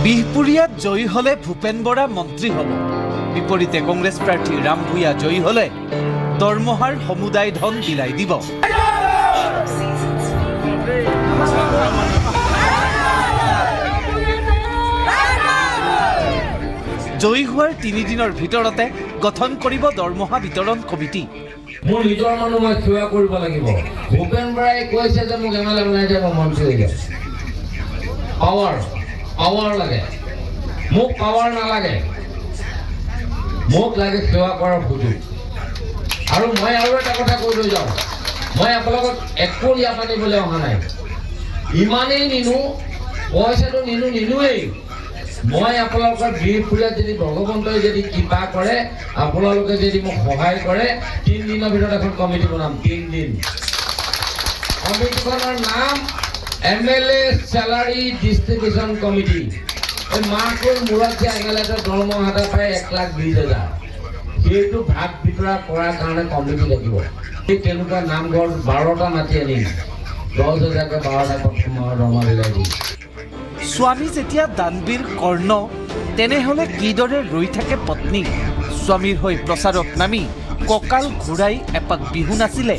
বিহপুৰিয়াত জয়ী হলে ভূপেন বৰা মন্ত্ৰী হব। বিপৰীতে কংগ্ৰেস প্ৰাৰ্থী ৰাম ভূঁইয়া জয়ী হলে দৰমহাৰ সমুদায় ধন বিলাই দিব। জয়ী হোৱাৰ 3 দিনৰ ভিতৰতে গঠন কৰিব দৰমহা বিতৰণ কমিটি। মোৰ নিজৰ মানুহ মই সেৱা কৰিব লাগিব। ভূপেন বৰাই কৈছে যে মোক এমএলএ বনাই যাব মন্ত্ৰী হৈ যাব। পাৱাৰ লাগে, মোক পাৱাৰ নালাগে, মোক লাগে সেৱা কৰাৰ সুযোগ। আৰু মই আৰু এটা কথা কৈ লৈ যাওঁ, মই আপোনালোকক একো ইয়াত আনিবলৈ অহা নাই। ইমানেই নিনো, পইচাটো নিনোৱেই। মই আপোনালোকৰ বিহপুৰীয়াত যদি ভগৱন্তই যদি কৃপা কৰে, আপোনালোকে যদি মোক সহায় কৰে, 3 দিনৰ ভিতৰত এখন কমিটি বনাম। 3 দিন। কমিটিখনৰ নাম এমএলএ চেলাৰী ডিষ্ট্ৰিবিউচন কমিটি। এই মাহটোৰ মূৰত যে এমএলএৰ দৰমহা এটা পায় 1,20,000, সেইটো ভাগ বিতৰা কৰাৰ কাৰণে কমিটি লাগিব। সেই তেনেকুৱা নামঘৰ 12টা মাতি আনিম, 10,000কে 12টা প্ৰথমৰ দৰমহা বিলাই দিম। স্বামী যেতিয়া দানবীৰ কৰ্ণ, তেনেহলে কিদৰে ৰৈ থাকে পত্নী। স্বামীৰ হৈ প্ৰচাৰত নামি কঁকাল ঘূৰাই এপাক বিহু নাছিলে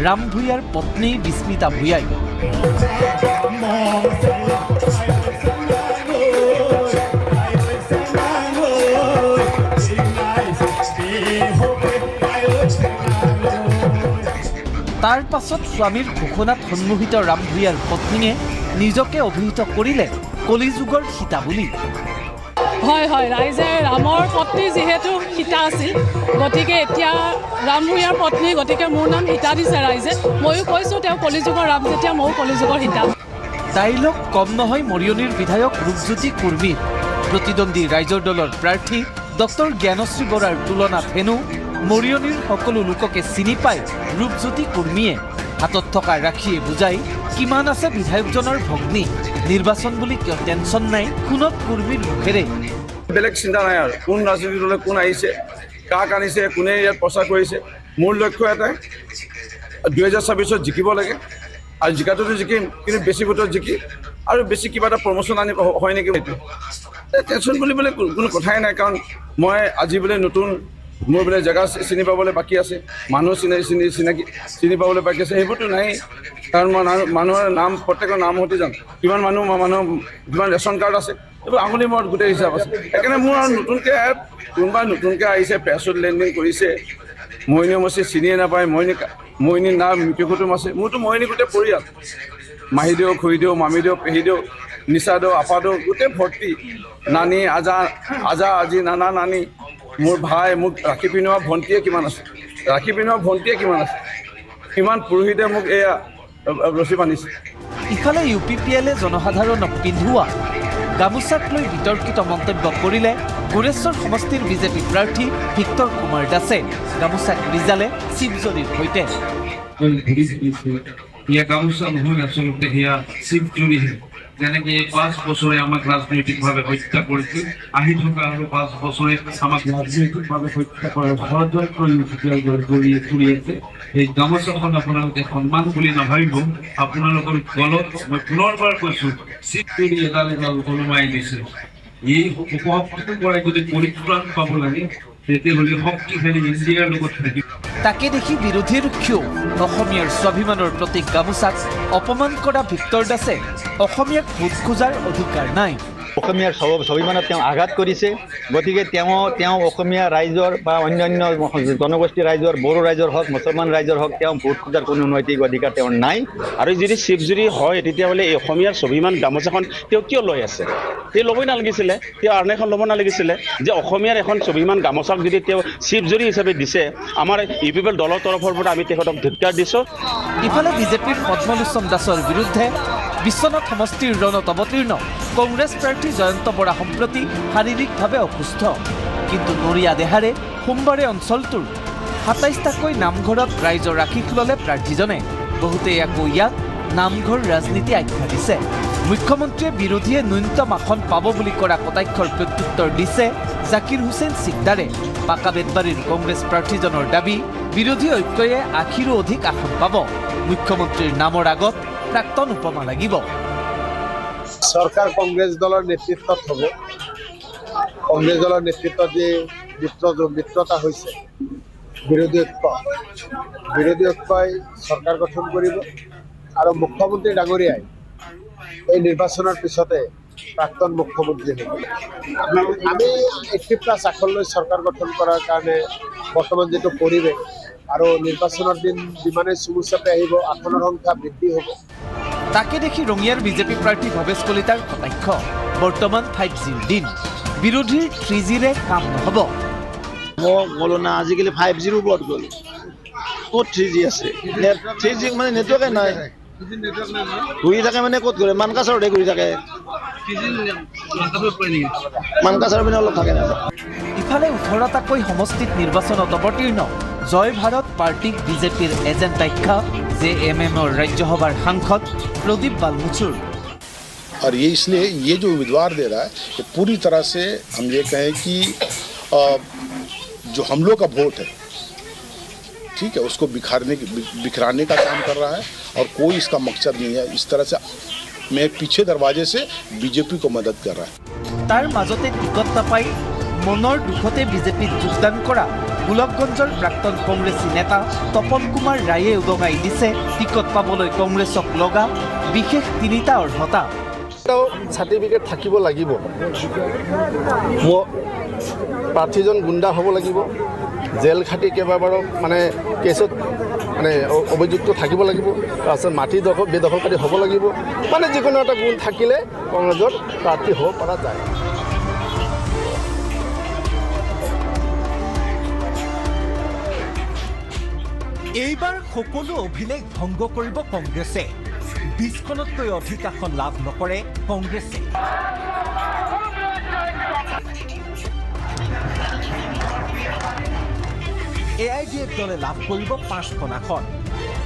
ৰাম ভূঁইয়াৰ পত্নী বিস্মিতা ভূঁইয়াই। তাৰ পাছত স্বামীৰ ঘোষণাত সন্মোহিত ৰাম ভূঁইয়াৰ পত্নীয়ে নিজকে অভিহিত কৰিলে কলিযুগৰ সীতা বুলি। হয়, ৰাইজে ৰামৰ পত্নী যিহেতু সীতা আছিল, গতিকে এতিয়া ৰাম ভূঁইয়াৰ পত্নী, গতিকে মোৰ নাম সীতা দিছে ৰাইজে। ময়ো কৈছোঁ তেওঁ কলিযুগৰ ৰাম যেতিয়া ময়ো কলিযুগৰ সীতা। ডাইলগ কম নহয় মৰিয়নিৰ বিধায়ক ৰূপজ্যোতি কুৰ্মীৰ। প্ৰতিদ্বন্দ্বী ৰাইজৰ দলৰ প্ৰাৰ্থী ডক্টৰ জ্ঞানশ্ৰী বৰাৰ তুলনাত হেনো মৰিয়নিৰ সকলো লোককে চিনি পায় ৰূপজ্যোতি কুৰ্মীয়ে। হাতত থকা ৰাখিয়ে বুজাই কিমান আছে বিধায়কজনৰ ভগ্নী। নিৰ্বাচন বুলি কিয় টেনশ্যন নাই, শুনক কুৰ্মীৰ মুখেৰে। বেলেগ চিন্তা নাই আৰু কোন ৰাজনীতি দলে কোন আহিছে, কাক আনিছে, কোনে ইয়াত প্ৰচাৰ কৰিছে। মোৰ লক্ষ্য এটাই, 2026ত জিকিব লাগে। আৰু জিকাটোতো জিকিম, কিন্তু বেছি ভোটত জিকি আৰু বেছি কিবা এটা প্ৰমোশ্যন আনিব হয় নেকি, সেইটো টেনশ্যন বুলিবলৈ কোনো কথাই নাই। কাৰণ মই আজি বোলে নতুন, মোৰ বোলে জেগা চিনি পাবলৈ বাকী আছে, মানুহ চিনি পাবলৈ বাকী আছে, সেইবোৰতো নাই। কাৰণ মই মানুহৰ নাম, প্ৰত্যেকৰ নাম সতি যাম, কিমান কিমান ৰেচন কাৰ্ড আছে, এইবোৰ আঙুলি মূৰত গোটেই হিচাপ আছে। সেইকাৰণে মোৰ আৰু কোনোবা নতুনকৈ আহিছে, পেছত লেনদেন কৰিছে, মইনী মচি চিনিয়ে নাপায়, মইনীৰ নাম মৃত্যু কুটুম আছে। মোৰতো মইনী গোটেই পৰিয়াল, মাহীদেউ, খুৰীদেউ, মামীদেউ, পেহীদেউ, নিচাদেউ, আপাদেউ, গোটেই ভৰ্তি। নানী, আজা, আজি, নানা, নানী, মোৰ ভাই, মোক ৰাখি পিন্ধোৱা ভণ্টিয়ে কিমান আছে, কিমান পুৰোহিতে মোক এয়া ৰছী বান্ধিছে। ইফালে UPPL জনসাধাৰণক পিন্ধোৱা গামোচাক লৈ বিতৰ্কিত মন্তব্য কৰিলে গোৰেশ্বৰ সমষ্টিৰ বিজেপি প্ৰাৰ্থী ভিক্টৰ কুমাৰ দাসে। গামোচাক বিজালে শিৱজৰীৰ সৈতে। গামোচা নহয়, আচলতে সেয়া শিৱজৰীহে। যেনেকে 5 বছৰে আমাক ৰাজনৈতিকভাৱে হত্যা কৰিছিল, আহি থকা আৰু 5 বছৰে আমাক ৰাজনৈতিকভাৱে হত্যা কৰাৰ ষড়যন্ত্ৰ কৰি আছে। এই গামোচাখন আপোনালোকে সন্মান বুলি নাভাবিব। আপোনালোকৰ গলত মই পুনৰবাৰ কৈছোঁ, শিৱজৰী এডাল ওলমাই দিছে। এই উপশক্তিটোৰ পৰাই যদি পৰিত্ৰাণ পাব লাগে, তেতিয়াহ'লে শক্তিশালী ইণ্ডিয়াৰ লগত থাকিব। তাকে দেখি বিৰোধীৰ ক্ষোভ। অসমীয়াৰ স্বাভিমানৰ প্ৰতীক গামোচাক অপমান কৰা ভিক্টৰ দাসে অসমীয়াক ভোট খোজাৰ অধিকাৰ নাই। অসমীয়াৰ স্বাভিমানত তেওঁ আঘাত কৰিছে। গতিকে তেওঁ অসমীয়া ৰাইজৰ বা অন্যান্য জনগোষ্ঠীৰ ৰাইজৰ, বড়ো ৰাইজৰ হওক, মুছলমান ৰাইজৰ হওক, তেওঁ ভোট খোজাৰ কোনো নৈতিক অধিকাৰ তেওঁৰ নাই। আৰু যদি শিৱজুৰি হয়, তেতিয়াহ'লে এই অসমীয়াৰ স্বাভিমান গামোচাখন তেওঁ কিয় লৈ আছে? তেওঁ ল'বই নালাগিছিলে, তেওঁ আন এখন ল'ব নালাগিছিলে। যে অসমীয়াৰ এখন স্বাভিমান গামোচাক যদি তেওঁ শিৱজুৰি হিচাপে দিছে, আমাৰ UPPL দলৰ তৰফৰ পৰা আমি তেখেতক ধিক্কাৰ দিছোঁ। ইফালে বিজেপিৰ পদ্মলোচন দাসৰ বিৰুদ্ধে বিশ্বনাথ সমষ্টিৰ ৰণত অৱতীৰ্ণ কংগ্ৰেছ প্ৰাৰ্থী জয়ন্ত বৰা সম্প্ৰতি শাৰীৰিকভাৱে অসুস্থ। কিন্তু নৰিয়া দেহাৰে সোমবাৰে অঞ্চলটোৰ 27টাকৈ নামঘৰত ৰাইজৰ ৰাখি ল'লে প্ৰাৰ্থীজনে। বহুতেই আকৌ ইয়াক নামঘৰ ৰাজনীতি আখ্যা দিছে। মুখ্যমন্ত্ৰীয়ে বিৰোধীয়ে ন্যূনতম আসন পাব বুলি কৰা কটাক্ষৰ প্ৰত্যুত্তৰ দিছে জাকিৰ হুছেইন সিকদাৰে। পাকা বেতবাৰীৰ কংগ্ৰেছ প্ৰাৰ্থীজনৰ দাবী, বিৰোধী ঐক্যয়ে 80ৰো অধিক আসন পাব। মুখ্যমন্ত্ৰীৰ নামৰ আগত প্ৰাক্তন উপমা লাগিব। চৰকাৰ কংগ্ৰেছ দলৰ নেতৃত্বত হ'ব। কংগ্ৰেছ দলৰ নেতৃত্বত যে মিত্ৰতা হৈছে বিৰোধী ঐক্যই চৰকাৰ গঠন কৰিব আৰু মুখ্যমন্ত্ৰী ডাঙৰীয়াই এই নিৰ্বাচনৰ পিছতে প্ৰাক্তন মুখ্যমন্ত্ৰী হ'ব। আমি 80+ আসন লৈ চৰকাৰ গঠন কৰাৰ কাৰণে বৰ্তমান যিটো পৰিৱেশ আৰু নিৰ্বাচনৰ দিন যিমানেই চুমুচাপে আহিব আসনৰ সংখ্যা বৃদ্ধি হ'ব। তাকে দেখি ৰঙিয়াৰ বিজেপি প্ৰাৰ্থী ভৱেশ কলিতাৰ কটাক্ষ, বৰ্তমান 5Gৰ দিন, বিৰোধীৰ 3Gৰে কাম নহ'ব। মই ক'লো না আজিকালি 5Gৰ ওপৰত গ'ল, ক'ত 3G আছে? 3G মানে নেটৱৰ্কে নাই, ঘূৰি থাকে মানে ক'ত ঘূৰে? মানকাছাৰতে ঘূৰি থাকে, মানকাছাৰ পিনে অলপ থাকে না। ইফালে 18টাকৈ সমষ্টিত নিৰ্বাচনত অৱতীৰ্ণ জয় ভাৰত পাৰ্টিক বিজেপিৰ এজেণ্ট আখ্যা JMMৰ ৰাজ্যসভাৰ সাংসদ প্ৰদীপ বালমুচুৰ। और ये इसलिए ये जो उम्मीदवार दे रहा है ये पूरी तरह से हम ये कहें कि जो हम लोग का वोट है, ठीक है, उसको बिखराने का काम कर रहा है और कोई इसका मकसद नहीं है। इस तरह से मैं पीछे दरवाजे से बीजेपी को मदद कर रहा है। তাৰ মাজতে টিকট নাপাই মনৰ দুখতে বিজেপিত যোগদান কৰা গোলকগঞ্জৰ প্ৰাক্তন কংগ্ৰেছী নেতা তপন কুমাৰ ৰায়ে উদঙাই দিছে টিকট পাবলৈ কংগ্ৰেছক লগা বিশেষ 3টা অৰ্হতা। চাৰ্টিফিকেট থাকিব লাগিব, প্ৰাৰ্থীজন গুণ্ডা হ'ব লাগিব, জেল খাটি কেইবাবাৰো মানে কেছত মানে অভিযুক্ত থাকিব লাগিব, তাৰপিছত মাটি বেদখলকাৰী হ'ব লাগিব, মানে যিকোনো এটা গুণ থাকিলে কংগ্ৰেছৰ প্ৰাৰ্থী হ'ব পৰা যায়। এইবাৰ সকলো অভিলেখ ভংগ কৰিব কংগ্ৰেছে। 20খনতকৈ অধিক আসন লাভ নকৰে কংগ্ৰেছে। AIDF দলে লাভ কৰিব 5খন আসন।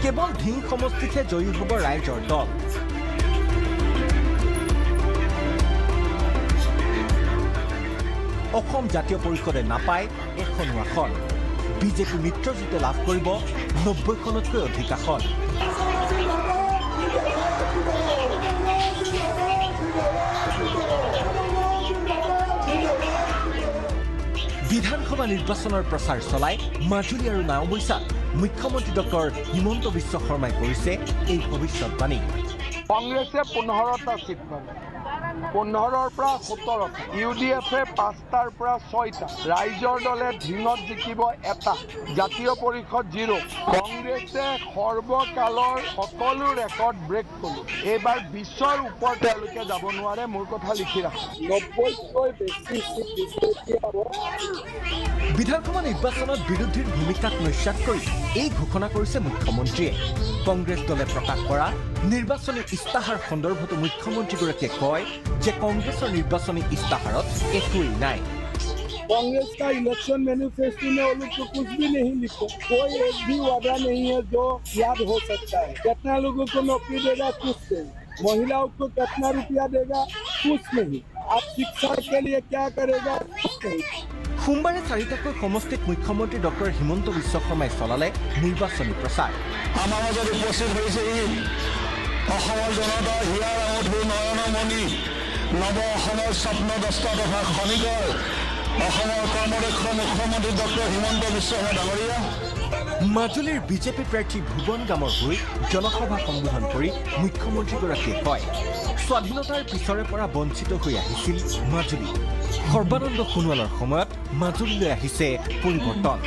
কেৱল ধিং সমষ্টিতহে জয়ী হ'ব ৰাইজৰ দল। অসম জাতীয় পৰিষদে নাপায় এখনো আসন। বিজেপি মিত্ৰজোঁটে লাভ কৰিব 90খনতকৈ অধিক আসন। বিধানসভা নিৰ্বাচনৰ প্ৰচাৰ চলাই মাজুলী আৰু নাওবৈচাত মুখ্যমন্ত্ৰী ডক্টৰ হিমন্ত বিশ্ব শৰ্মাই কৰিছে এই ভৱিষ্যতবাণী। কংগ্ৰেছে 15টা চিট পালে, 15ৰ পৰা 17টা, UDFে 5টাৰ পৰা 6টা, ৰাইজৰ দলে ধিঙত জিকিব 1টা, জাতীয় পৰিষদ 0। কংগ্ৰেছে সৰ্বকালৰ সকলো ৰেকৰ্ড ব্ৰেক কৰিলে। এইবাৰ 20ৰ ওপৰত তেওঁলোকে যাব নোৱাৰে, মোৰ কথা লিখি ৰাখক। 90তকৈ বেছি চিট পাব। বিধানসভা নিৰ্বাচনত বিৰোধীৰ ভূমিকাক নস্যাৎ কৰি এই ঘোষণা কৰিছে মুখ্যমন্ত্ৰীয়ে। কংগ্ৰেছ দলে প্ৰকাশ কৰা নিৰ্বাচনী ইস্তাহাৰ সন্দৰ্ভতো মুখ্যমন্ত্ৰীগৰাকীয়ে কয় যে কংগ্ৰেছৰ নিৰ্বাচনী ইস্তাহাৰত একোৱেই নাই। कांग्रेस का इलेक्शन मैनिफेस्टो में वो लोग तो कुछ भी नहीं लिखे, कोई एक भी वादा नहीं है जो याद हो सकता है। कितना लोगों को नौकरी देगा, कुछ नहीं। महिलाओं को कितना रुपया देगा, कुछ नहीं। आप शिक्षा के लिए क्या करेगा, कुछ नहीं। সোমবাৰে 4টাকৈ সমষ্টিত মুখ্যমন্ত্ৰী ডক্টৰ হিমন্ত বিশ্ব শৰ্মাই চলালে নিৰ্বাচনী প্ৰচাৰ। আমাৰ মাজত উপস্থিত হৈছে অসমৰ জনতাৰ হিয়াৰ আঙুঠি নয়নমণি, নৱ অসমৰ স্বপ্নদ্ৰষ্টা তথা খনিকৰ অসমৰ কৰ্মদক্ষ মুখ্যমন্ত্ৰী ডক্টৰ হিমন্ত বিশ্ব শৰ্মা ডাঙৰীয়া। মাজুলীৰ বিজেপি প্ৰাৰ্থী ভুৱন গামৰ হৈ জনসভা সম্বোধন কৰি মুখ্যমন্ত্ৰীগৰাকীয়ে কয়, স্বাধীনতাৰ পিছৰে পৰা বঞ্চিত হৈ আহিছিল মাজুলী। সৰ্বানন্দ সোণোৱালৰ সময়ত মাজুলীলৈ আহিছে পৰিৱৰ্তন।